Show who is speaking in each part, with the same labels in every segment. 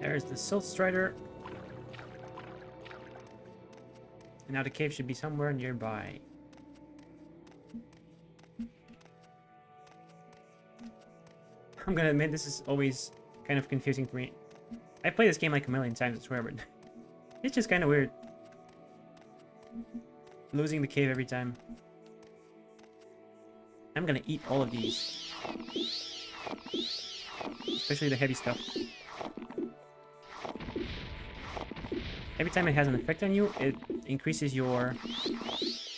Speaker 1: There's the Silt Strider. And now the cave should be somewhere nearby. I'm gonna admit this is always kind of confusing for me. I played this game like a million times, I swear, but it's just kind of weird. Losing the cave every time. I'm gonna eat all of these. Especially the heavy stuff. Every time it has an effect on you, it increases your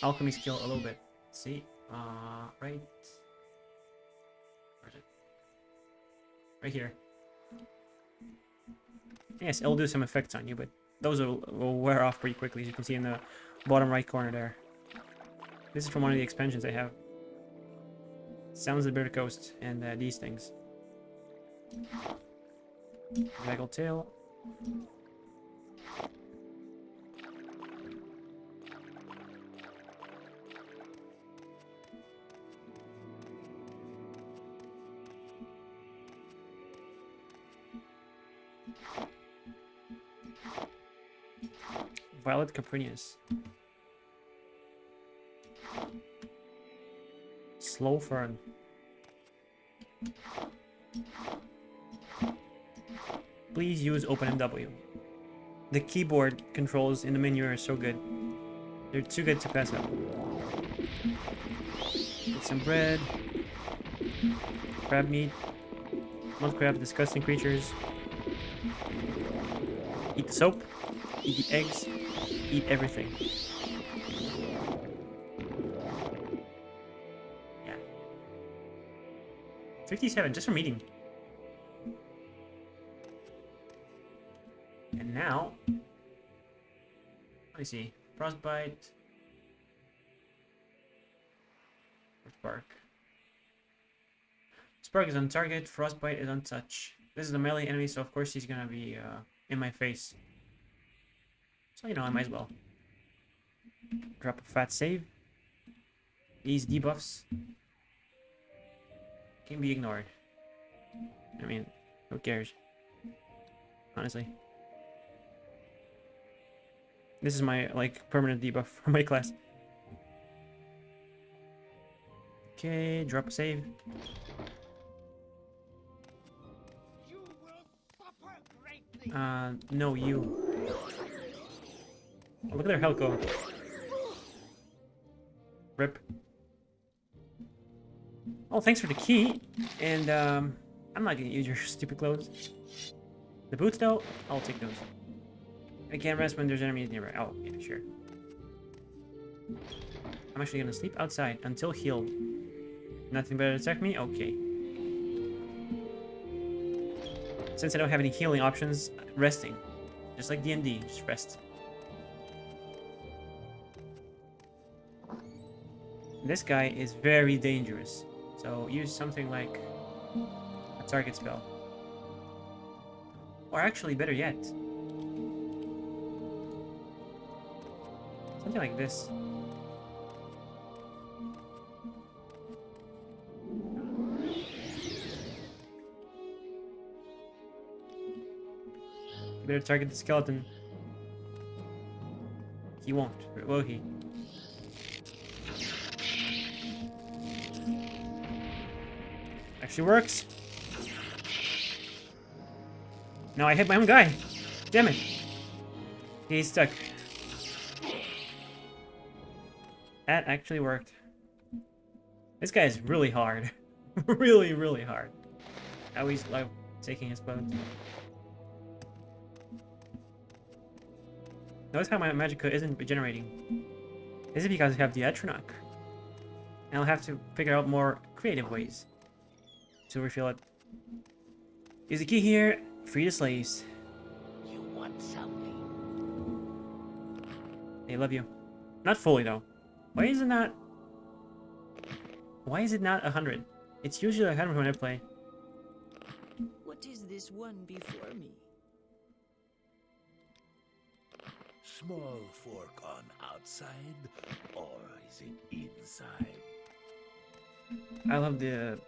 Speaker 1: alchemy skill a little bit. See? Right... Where is it? Right here. Yes, it'll do some effects on you, but those will wear off pretty quickly, as you can see in the bottom right corner there. This is from one of the expansions I have. Sounds of the Bitter Coast, and these things. Draggle tail. Violet Caprinius. Slow Fern. Please use OpenMW. The keyboard controls in the menu are so good. They're too good to pass up. Get some bread. Crab meat. Mud crab, disgusting creatures. Eat the soap. Eat the eggs. Eat everything. Yeah. 57 just from eating. And now, let me see. Frostbite. Spark. Spark is on target. Frostbite is on touch. This is a melee enemy, so of course he's gonna be in my face. So, you know, I might as well. Drop a fat save. These debuffs can be ignored. I mean, who cares? Honestly. This is my, like, permanent debuff for my class. Okay, drop a save.
Speaker 2: You will suffer greatly.
Speaker 1: No, you. Oh, look at their health go. Rip. Oh, thanks for the key. And, I'm not gonna use your stupid clothes. The boots, though, I'll take those. I can't rest when there's enemies nearby. Oh, yeah, sure. I'm actually gonna sleep outside until healed. Nothing better to attack me? Okay. Since I don't have any healing options, resting. Just like D&D, just rest. This guy is very dangerous, so use something like a target spell. Or actually, better yet, something like this. Better target the skeleton. He won't, will he? Actually works. No, I hit my own guy. Damn it. He's stuck. That actually worked. This guy is really hard. really, really hard. I always love taking his boat. Notice how my magicka isn't regenerating. This is because I have the Atronach. And I'll have to figure out more creative ways to refill it. Use the key here. Free the slaves.
Speaker 2: You want something?
Speaker 1: They love you. Not fully though. Why is it not? Why is it not 100? It's usually 100 when I play.
Speaker 3: What is this one before me?
Speaker 2: Small fork on outside, or is it inside?
Speaker 1: I love the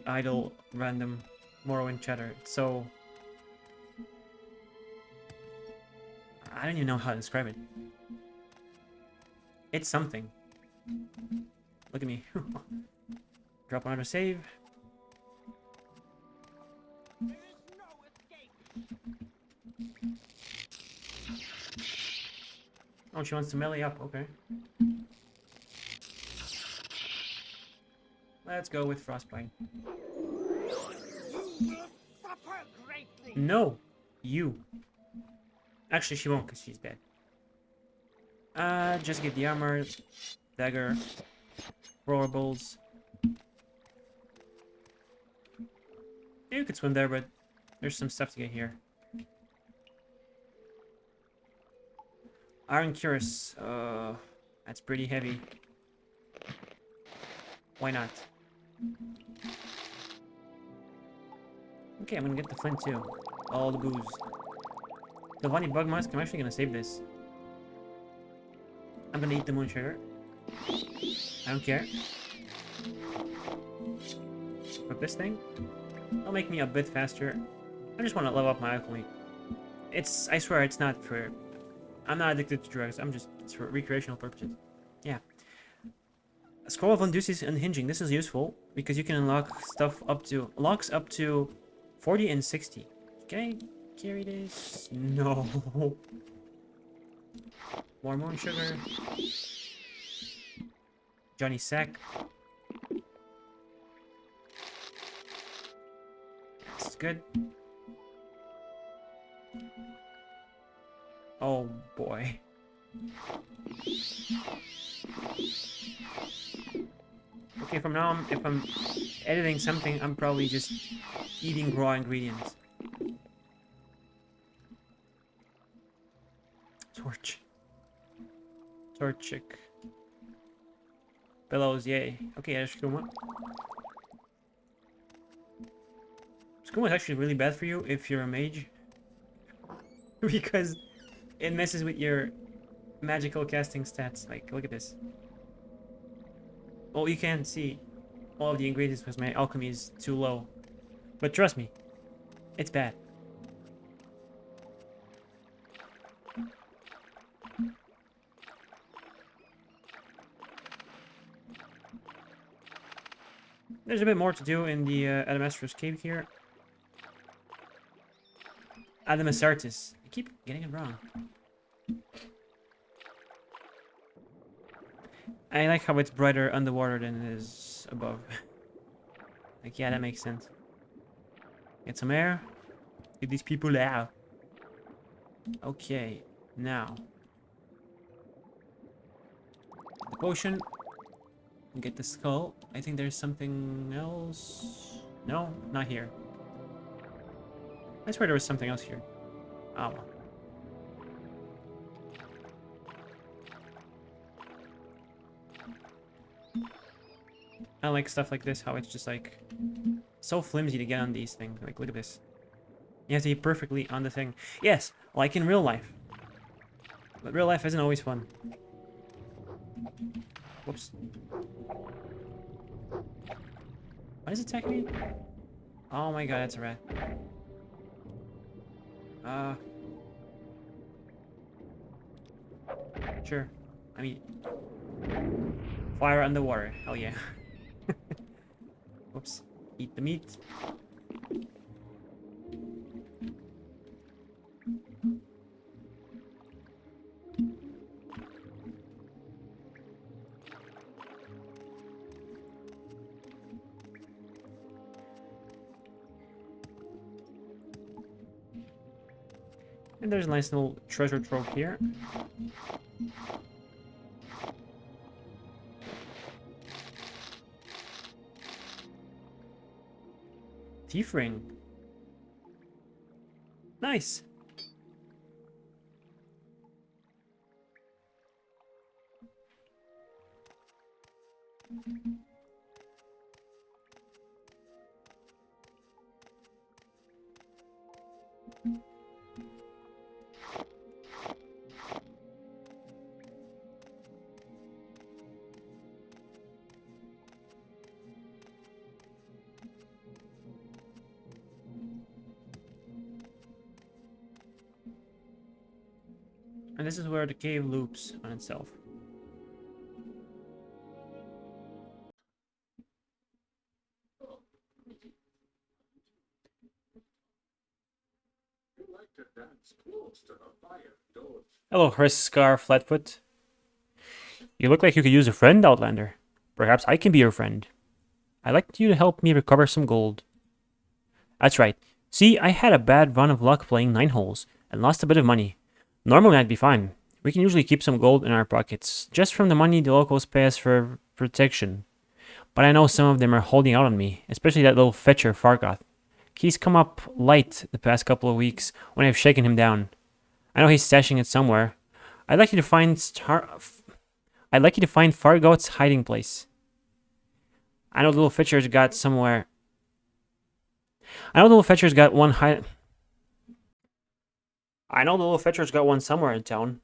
Speaker 1: idle random Morrowind chatter. It's so I don't even know how to describe it. It's something. Look at me. Drop another save.
Speaker 2: There is no escape.
Speaker 1: Oh, she wants to melee up. Okay. Let's go with Frostbite.
Speaker 2: You will suffer greatly.
Speaker 1: No! You. Actually, she won't because she's dead. Just get the armor, dagger, rollerballs. You could swim there, but there's some stuff to get here. Iron Cuirass. That's pretty heavy. Why not? Okay, I'm gonna get the flint too. All the booze. The Vani Bug Mask, I'm actually gonna save this. I'm gonna eat the moon sugar. I don't care. But this thing, it'll make me a bit faster. I just want to level up my alchemy. I swear, it's not for... I'm not addicted to drugs. It's for recreational purposes. Yeah. A scroll of Unduce's Unhinging. This is useful because you can unlock stuff locks up to 40 and 60. Can I carry this? No. More moon sugar. Johnny Sack. This is good. Oh boy. Okay, from now on, if I'm editing something, I'm probably just eating raw ingredients. Torch. Torchic. Bellows, yay. Okay, there's Skooma. Skooma is actually really bad for you if you're a mage. Because it messes with your magical casting stats. Like, look at this. Well, you can't see all of the ingredients because my alchemy is too low. But trust me, it's bad. There's a bit more to do in the Adamastro's cave here. Adamasartis. I keep getting it wrong. I like how it's brighter underwater than it is above. Like, yeah, that makes sense. Get some air. Get these people out. Okay, now. The potion. Get the skull. I think there's something else. No, not here. I swear there was something else here. Oh. I like stuff like this, how it's just like so flimsy to get on these things. Like, look at this. You have to be perfectly on the thing. Yes, like in real life. But real life isn't always fun. Whoops. What is attacking me? Oh my god, that's a rat. Sure. I mean, fire underwater. Hell yeah. Whoops. Eat the meat. And there's a nice little treasure trove here. Thief ring. Nice. And this is where the cave loops on itself. Hello, Hriskar Flatfoot. You look like you could use a friend, Outlander. Perhaps I can be your friend. I'd like you to help me recover some gold. That's right. See, I had a bad run of luck playing 9 holes and lost a bit of money. Normally I'd be fine. We can usually keep some gold in our pockets, just from the money the locals pay us for protection. But I know some of them are holding out on me, especially that little fetcher Fargoth. He's come up light the past couple of weeks when I've shaken him down. I know he's stashing it somewhere. I'd like you to find Fargoth's hiding place. I know the little fetcher's got somewhere. I know the little fetcher's got one I know the little fetcher's got one somewhere in town.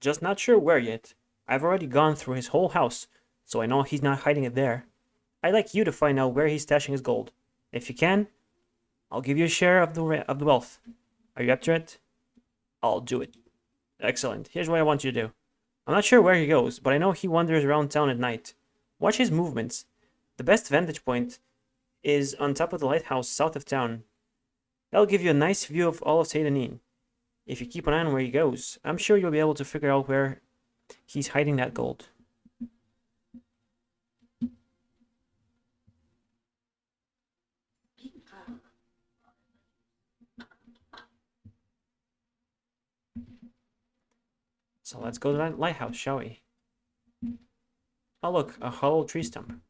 Speaker 1: Just not sure where yet. I've already gone through his whole house, so I know he's not hiding it there. I'd like you to find out where he's stashing his gold. If you can, I'll give you a share of the wealth. Are you up to it? I'll do it. Excellent. Here's what I want you to do. I'm not sure where he goes, but I know he wanders around town at night. Watch his movements. The best vantage point is on top of the lighthouse south of town. That'll give you a nice view of all of Seyda Neen. If you keep an eye on where he goes, I'm sure you'll be able to figure out where he's hiding that gold. So let's go to that lighthouse, shall we? Oh look, a hollow tree stump.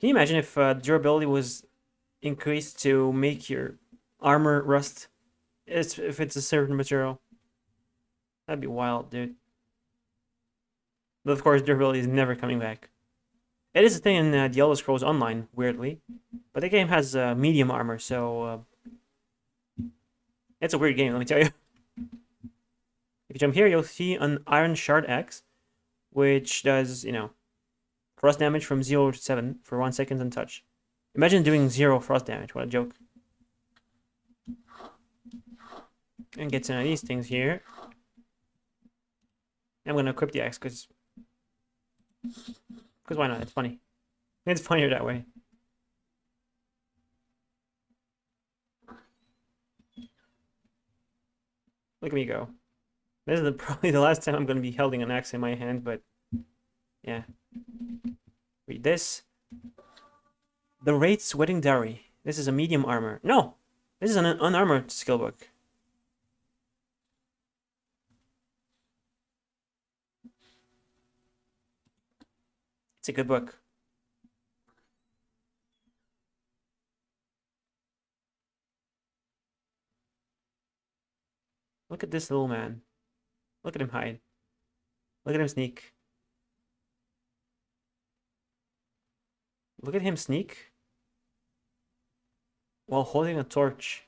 Speaker 1: Can you imagine if durability was increased to make your armor rust if it's a certain material? That'd be wild, dude. But of course, durability is never coming back. It is a thing in the Elder Scrolls Online, weirdly. But the game has medium armor, so it's a weird game, let me tell you. If you jump here, you'll see an Iron Shard Axe, which does, frost damage from 0 to 7 for 1 second untouched. Imagine doing 0 frost damage, what a joke. And get some of these things here. I'm gonna equip the axe, because why not? It's funny. It's funnier that way. Look at me go. This is probably the last time I'm going to be holding an axe in my hand, but yeah. Read this. The Wraith's Wedding Dowry. This is a medium armor. No! This is an unarmored skill book. It's a good book. Look at this little man. Look at him hide. Look at him sneak. Look at him sneak while holding a torch.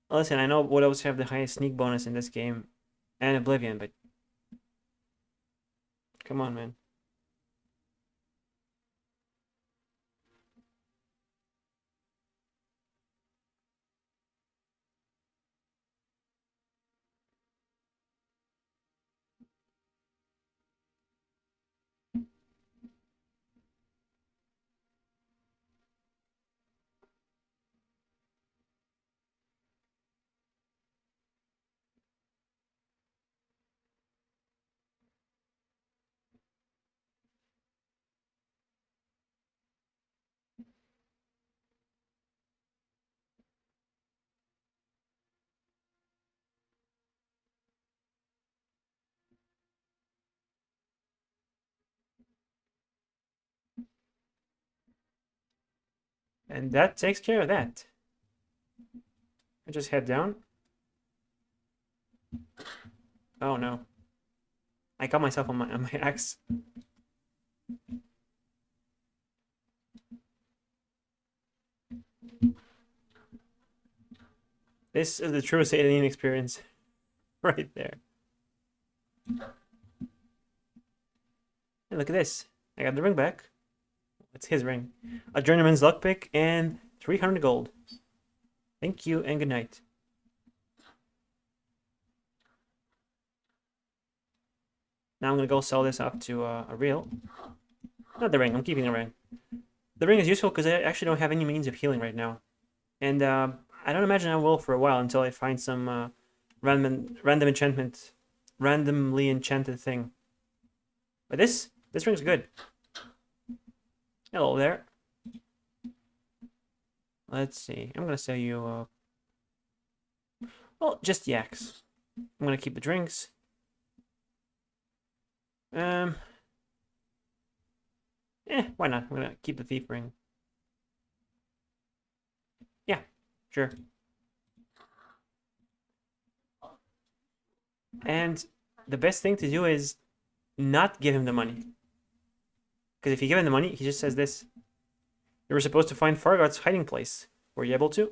Speaker 1: Listen, I know what else have the highest sneak bonus in this game and Oblivion, but come on, man. And that takes care of that. I just head down. Oh no. I got myself on my axe. This is the truest alien experience. Right there. And look at this. I got the ring back. It's his ring. A journeyman's lockpick and 300 gold. Thank you and good night. Now I'm gonna go sell this off to a real. Not the ring. I'm keeping the ring. The ring is useful because I actually don't have any means of healing right now, and I don't imagine I will for a while until I find some random enchantment, randomly enchanted thing. But this ring's good. Hello there. Let's see. I'm gonna sell you. Well, just yaks. I'm gonna keep the drinks. Why not? I'm gonna keep the thief ring. Yeah, sure. And the best thing to do is not give him the money. Because if you give him the money, he just says this. You were supposed to find Fargod's hiding place. Were you able to?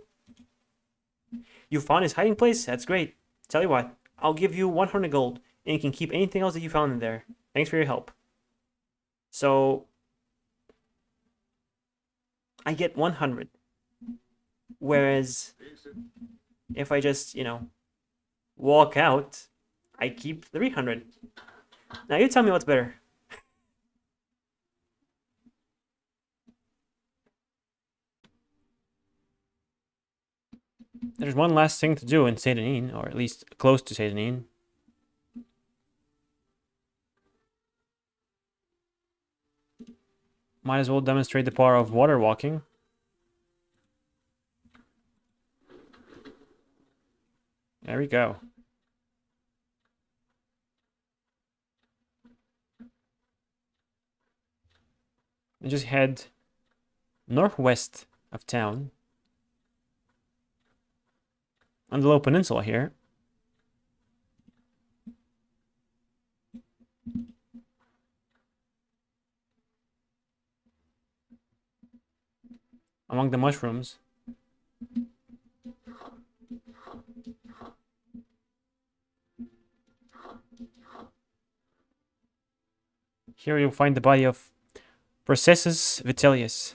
Speaker 1: You found his hiding place? That's great. Tell you what, I'll give you 100 gold, and you can keep anything else that you found in there. Thanks for your help. So, I get 100. Whereas, if I just, walk out, I keep 300. Now you tell me what's better. There's one last thing to do in Seyda Neen, or at least close to Seyda Neen. Might as well demonstrate the power of water walking. There we go. And just head northwest of town on the low peninsula here. Among the mushrooms. Here you'll find the body of Processus Vitellius,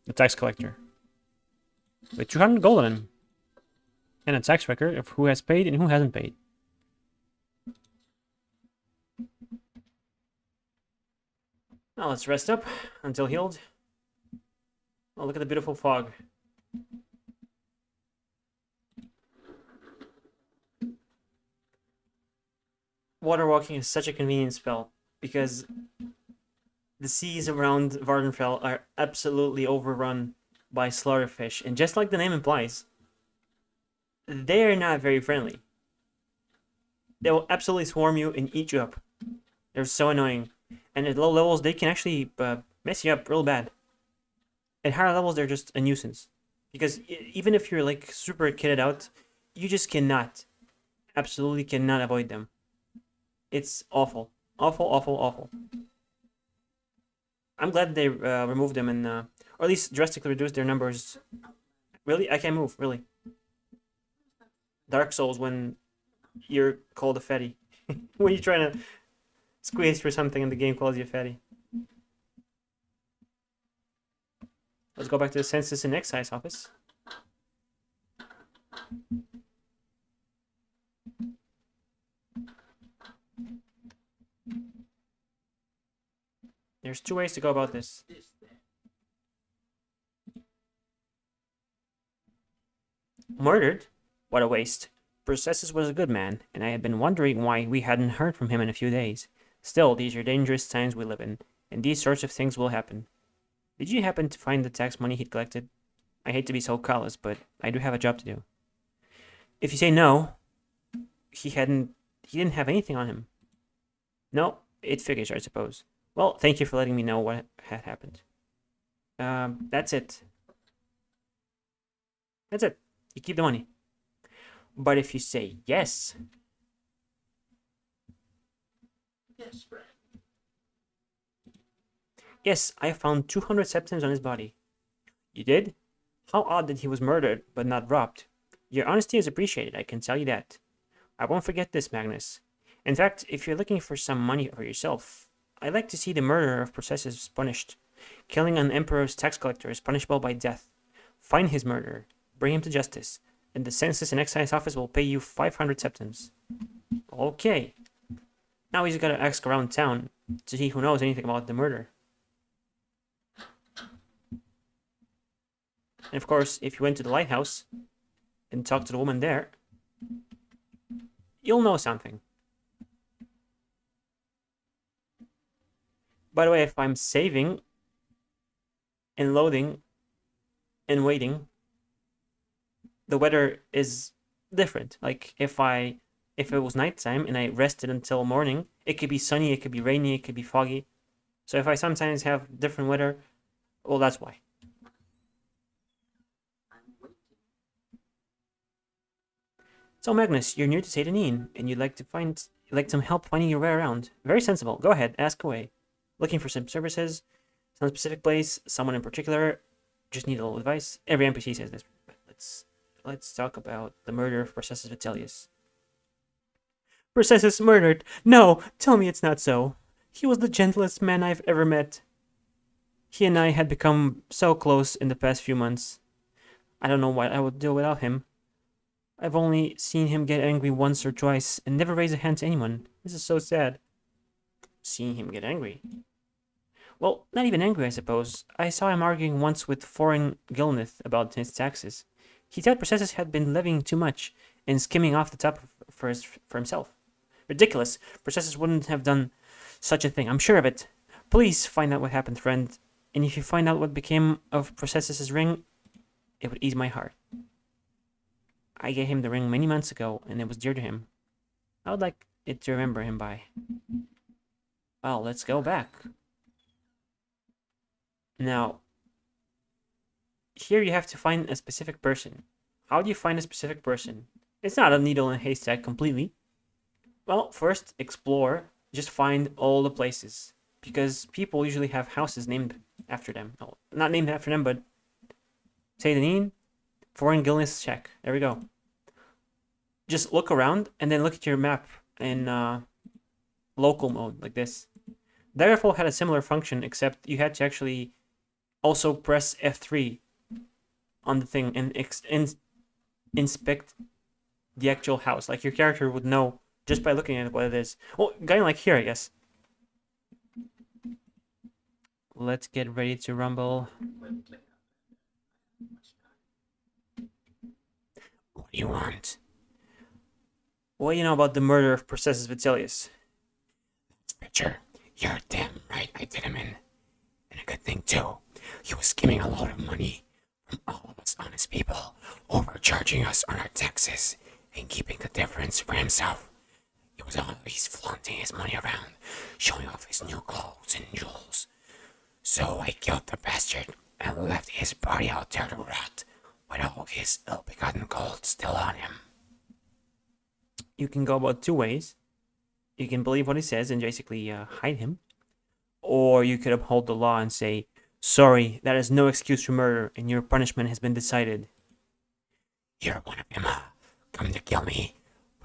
Speaker 1: the tax collector, with 200 gold on him, and a tax record of who has paid and who hasn't paid. Now let's rest up until healed. Oh, look at the beautiful fog. Water walking is such a convenient spell because the seas around Vardenfell are absolutely overrun by slaughterfish, and just like the name implies, they're not very friendly. They will absolutely swarm you and eat you up. They're so annoying, and at low levels they can actually mess you up real bad. At higher levels they're just a nuisance, because even if you're like super kitted out, you just cannot, absolutely cannot avoid them. It's awful. Awful, awful, awful. I'm glad they removed them and, or at least drastically reduced their numbers. Really? I can't move, really. Dark Souls when you're called a fatty. When you're trying to squeeze through something and the game calls you a fatty. Let's go back to the Census and Excise office. There's two ways to go about this. Murdered? What a waste. Processus was a good man, and I had been wondering why we hadn't heard from him in a few days. Still, these are dangerous times we live in, and these sorts of things will happen. Did you happen to find the tax money he'd collected? I hate to be so callous, but I do have a job to do. If you say no, he didn't have anything on him. No, it figures, I suppose. Well, thank you for letting me know what had happened. That's it. That's it. You keep the money. But if you say yes...
Speaker 2: Yes, friend.
Speaker 1: Yes, I found 200 septims on his body. You did? How odd that he was murdered, but not robbed. Your honesty is appreciated, I can tell you that. I won't forget this, Magnus. In fact, if you're looking for some money for yourself, I'd like to see the murderer of Processus punished. Killing an emperor's tax collector is punishable by death. Find his murderer, bring him to justice, and the census and excise office will pay you 500 septims. Okay. Now he's gotta ask around town to see who knows anything about the murder. And of course, if you went to the lighthouse and talked to the woman there, you'll know something. By the way, if I'm saving and loading and waiting, the weather is different. Like if it was nighttime and I rested until morning, it could be sunny, it could be rainy, it could be foggy. So if I sometimes have different weather, well, that's why. So Magnus, you're new to Seyda Neen, and you'd like some help finding your way around. Very sensible. Go ahead, ask away. Looking for some services, some specific place, someone in particular. Just need a little advice. Every NPC says this. But let's talk about the murder of Processus Vitellius. Processus murdered? No, tell me it's not so. He was the gentlest man I've ever met. He and I had become so close in the past few months. I don't know what I would do without him. I've only seen him get angry once or twice and never raise a hand to anyone. This is so sad. Seeing him get angry? Well, not even angry, I suppose. I saw him arguing once with foreign Gilnith about his taxes. He thought Processus had been levying too much and skimming off the top for himself. Ridiculous. Processus wouldn't have done such a thing. I'm sure of it. Please find out what happened, friend. And if you find out what became of Processus's ring, it would ease my heart. I gave him the ring many months ago, and it was dear to him. I would like it to remember him by. Well, let's go back. Now, here you have to find a specific person. How do you find a specific person? It's not a needle in a haystack completely. Well, first, explore. Just find all the places. Because people usually have houses named after them. No, not named after them, but Seyda Neen, foreign Gilnith check. There we go. Just look around and then look at your map in local mode like this. Daggerfall had a similar function, except you had to actually also press F3 on the thing and inspect the actual house. Like your character would know just by looking at what it is. Well, guy like here, I guess. Let's get ready to rumble. What do you want? What do you know about the murder of Processus Vitellius?
Speaker 4: Richard, you're damn right I did him in. And a good thing too. He was skimming a lot of money from all of us honest people, overcharging us on our taxes and keeping the difference for himself. He was always flaunting his money around, showing off his new clothes and jewels. So I killed the bastard and left his body out there to rot, with all his ill-begotten gold still on him.
Speaker 1: You can go about two ways. You can believe what he says and basically hide him. Or you could uphold the law and say, sorry, that is no excuse for murder, and your punishment has been decided.
Speaker 4: You're one of them, come to kill me.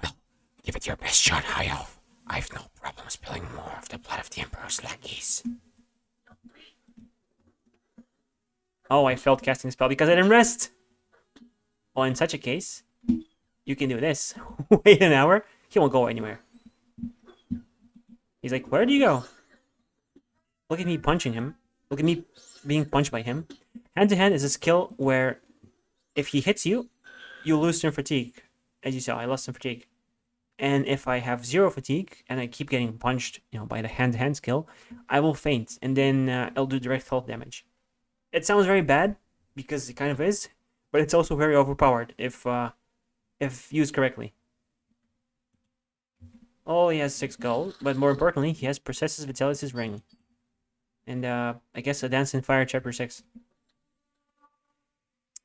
Speaker 4: Well, give it your best shot, High Elf. I've no problem spilling more of the blood of the Emperor's lackeys.
Speaker 1: Oh, I failed casting the spell because I didn't rest. Well, in such a case, you can do this. Wait an hour. He won't go anywhere. He's like, where do you go? Look at me punching him. Look at me being punched by him. Hand to hand is a skill where if he hits you, you lose some fatigue. As you saw, I lost some fatigue. And if I have 0 fatigue and I keep getting punched, by the hand-to-hand skill, I will faint, and then I'll do direct health damage. It sounds very bad because it kind of is, but it's also very overpowered if used correctly. Oh, he has 6 gold, but more importantly, he has Processus Vitellius' ring. And I guess a Dance in Fire chapter 6.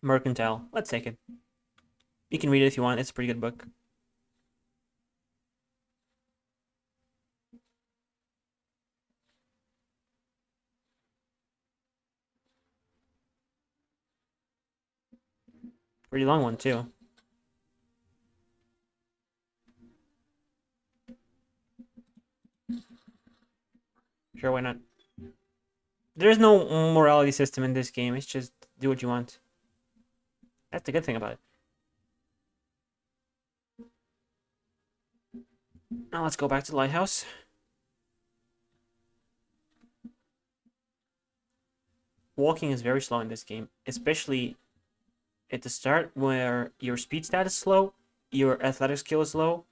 Speaker 1: Mercantile. Let's take it. You can read it if you want. It's a pretty good book. Pretty long one, too. Sure, why not? There's no morality system in this game. It's just do what you want. That's the good thing about it. Now let's go back to the lighthouse. Walking is very slow in this game, especially at the start where your speed stat is slow, your athletic skill is low,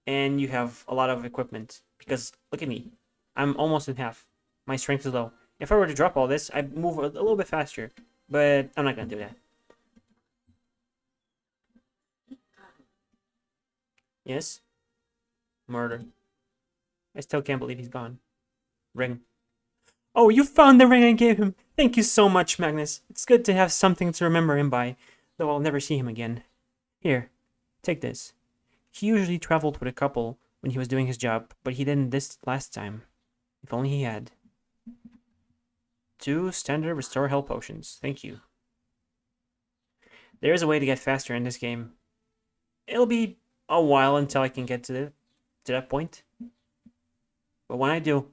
Speaker 1: and you have a lot of equipment. Because look at me, I'm almost in half. My strength is low. If I were to drop all this, I'd move a little bit faster, but I'm not gonna do that. Yes? Murder. I still can't believe he's gone. Ring. Oh, you found the ring I gave him! Thank you so much, Magnus. It's good to have something to remember him by, though I'll never see him again. Here, take this. He usually traveled with a couple when he was doing his job, but he didn't this last time. If only he had. 2 standard restore health potions. Thank you. There is a way to get faster in this game. It'll be a while until I can get to that point. But when I do,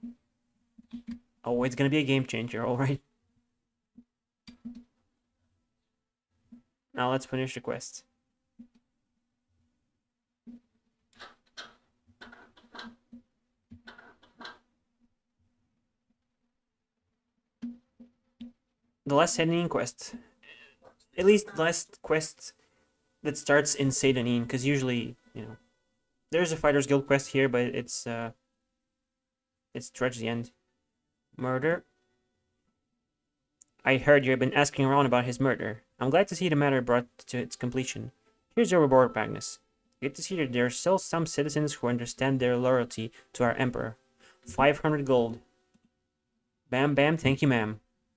Speaker 1: oh, it's gonna be a game changer, alright? Now let's finish the quest. The last Neen quest. At least the last quest that starts in Seyda Neen, because usually, you know, there's a Fighters Guild quest here, but it's towards the end. Murder. I heard you've been asking around about his murder. I'm glad to see the matter brought to its completion. Here's your reward, Magnus. Good to see that there are still some citizens who understand their loyalty to our emperor. 500 gold. Bam bam, thank you ma'am.